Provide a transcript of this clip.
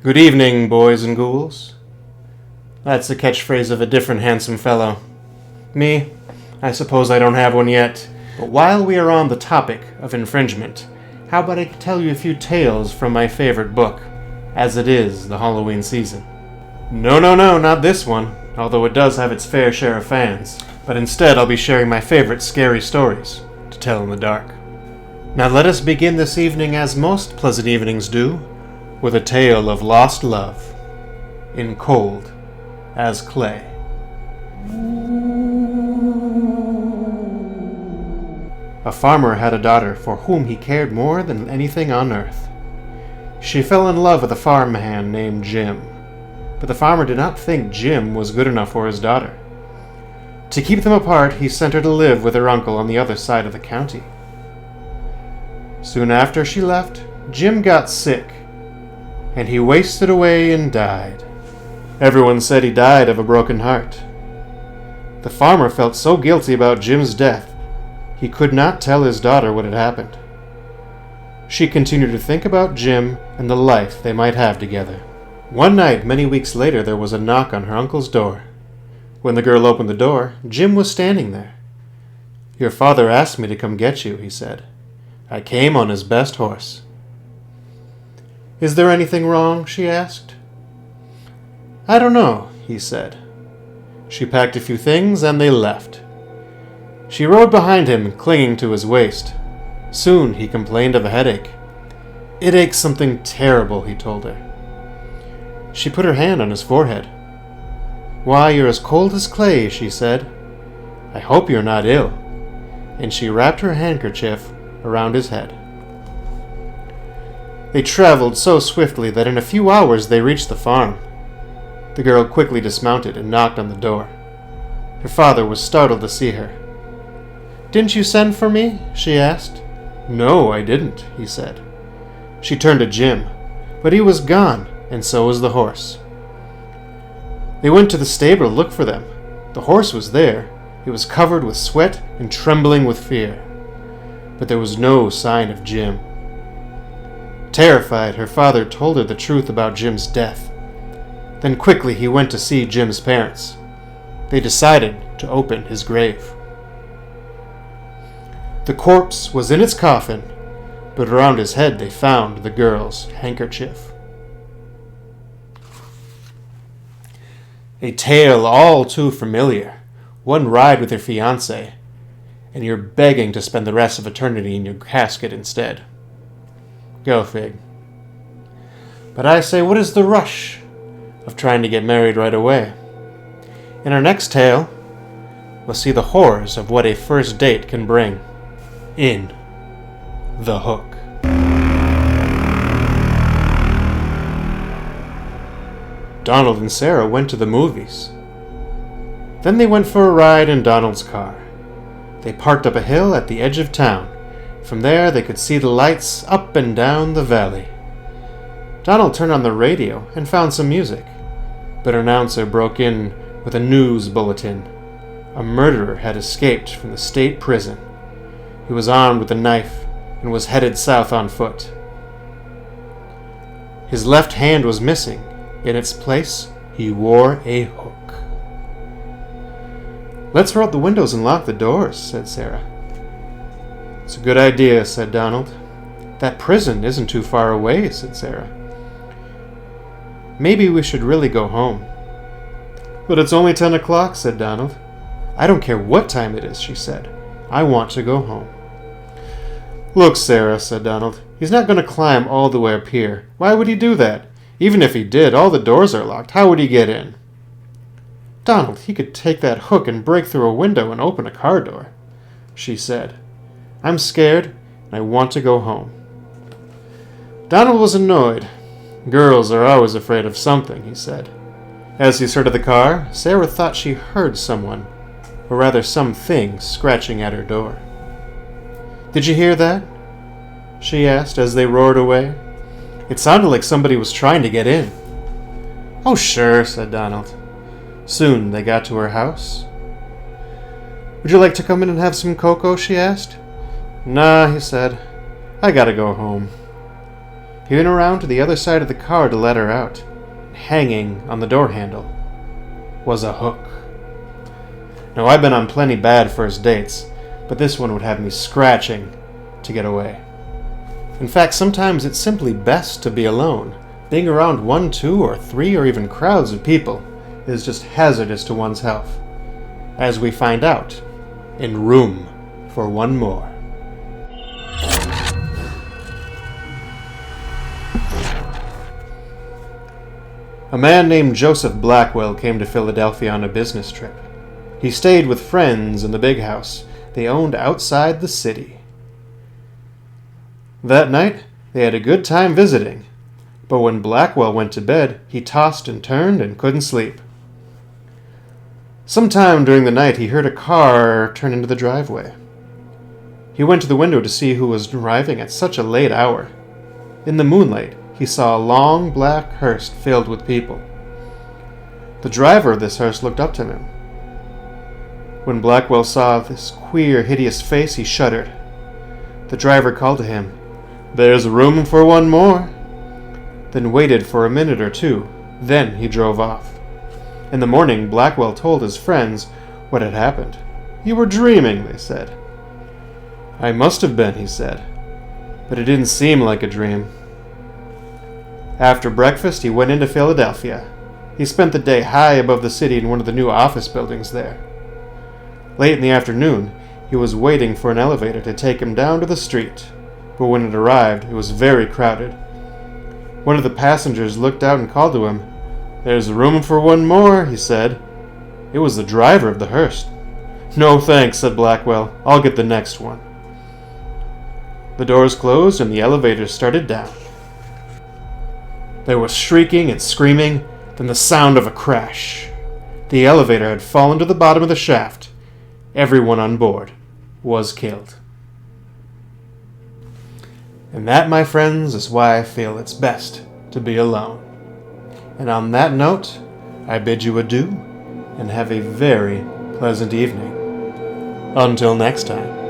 Good evening, boys and ghouls. That's the catchphrase of a different handsome fellow. Me, I suppose I don't have one yet. But while we are on the topic of infringement, how about I tell you a few tales from my favorite book, as it is the Halloween season. No, not this one, although it does have its fair share of fans. But instead I'll be sharing my favorite scary stories to tell in the dark. Now let us begin this evening, as most pleasant evenings do, with a tale of lost love, in cold as clay. A farmer had a daughter for whom he cared more than anything on earth. She fell in love with a farmhand named Jim, but the farmer did not think Jim was good enough for his daughter. To keep them apart, he sent her to live with her uncle on the other side of the county. Soon after she left, Jim got sick, and he wasted away and died. Everyone said he died of a broken heart. The farmer felt so guilty about Jim's death, he could not tell his daughter what had happened. She continued to think about Jim and the life they might have together. One night, many weeks later, there was a knock on her uncle's door. When the girl opened the door, Jim was standing there. "Your father asked me to come get you," he said. "I came on his best horse." "Is there anything wrong?" she asked. "I don't know," he said. She packed a few things and they left. She rode behind him, clinging to his waist. Soon he complained of a headache. "It aches something terrible," he told her. She put her hand on his forehead. "Why, you're as cold as clay," she said. "I hope you're not ill." And she wrapped her handkerchief around his head. They traveled so swiftly that in a few hours they reached the farm. The girl quickly dismounted and knocked on the door. Her father was startled to see her. "Didn't you send for me?" she asked. "No, I didn't," he said. She turned to Jim, but he was gone, and so was the horse. They went to the stable to look for them. The horse was there. It was covered with sweat and trembling with fear. But there was no sign of Jim. Terrified, her father told her the truth about Jim's death. Then quickly he went to see Jim's parents. They decided to open his grave. The corpse was in its coffin, but around his head they found the girl's handkerchief. A tale all too familiar. One ride with your fiancé, and you're begging to spend the rest of eternity in your casket instead. Go fig. But I say, what is the rush of trying to get married right away? In our next tale, we'll see the horrors of what a first date can bring in The Hook. Donald and Sarah went to the movies. Then they went for a ride in Donald's car. They parked up a hill at the edge of town. From there they could see the lights up and down the valley. Donald turned on the radio and found some music, but an announcer broke in with a news bulletin. A murderer had escaped from the state prison. He was armed with a knife and was headed south on foot. His left hand was missing. In its place, he wore a hook. "Let's roll up the windows and lock the doors," said Sarah. "It's a good idea," said Donald. "That prison isn't too far away," said Sarah. "Maybe we should really go home." "But it's only 10 o'clock, said Donald. "I don't care what time it is," she said. "I want to go home." "Look, Sarah," said Donald, "he's not going to climb all the way up here. Why would he do that? Even if he did, all the doors are locked. How would he get in?" "Donald, he could take that hook and break through a window and open a car door," she said. "I'm scared, and I want to go home." Donald was annoyed. "Girls are always afraid of something," he said. As he started the car, Sarah thought she heard someone, or rather something, scratching at her door. "Did you hear that?" she asked as they roared away. "It sounded like somebody was trying to get in." "Oh, sure," said Donald. Soon they got to her house. "Would you like to come in and have some cocoa?" she asked. "Nah," he said. "I gotta go home." He went around to the other side of the car to let her out. Hanging on the door handle was a hook. Now, I've been on plenty bad first dates, but this one would have me scratching to get away. In fact, sometimes it's simply best to be alone. Being around 1, 2, or 3, or even crowds of people is just hazardous to one's health. As we find out in Room for One More. A man named Joseph Blackwell came to Philadelphia on a business trip. He stayed with friends in the big house they owned outside the city. That night, they had a good time visiting, but when Blackwell went to bed, he tossed and turned and couldn't sleep. Sometime during the night, he heard a car turn into the driveway. He went to the window to see who was arriving at such a late hour. In the moonlight, he saw a long black hearse filled with people. The driver of this hearse looked up to him. When Blackwell saw this queer, hideous face, he shuddered. The driver called to him, "There's room for one more," then waited for a minute or two. Then he drove off. In the morning, Blackwell told his friends what had happened. "You were dreaming," they said. "I must have been," he said, "but it didn't seem like a dream." After breakfast, he went into Philadelphia. He spent the day high above the city in one of the new office buildings there. Late in the afternoon, he was waiting for an elevator to take him down to the street, but when it arrived, it was very crowded. One of the passengers looked out and called to him. "There's room for one more," he said. It was the driver of the hearse. "No thanks," said Blackwell. "I'll get the next one." The doors closed and the elevator started down. There was shrieking and screaming, then the sound of a crash. The elevator had fallen to the bottom of the shaft. Everyone on board was killed. And that, my friends, is why I feel it's best to be alone. And on that note, I bid you adieu and have a very pleasant evening. Until next time.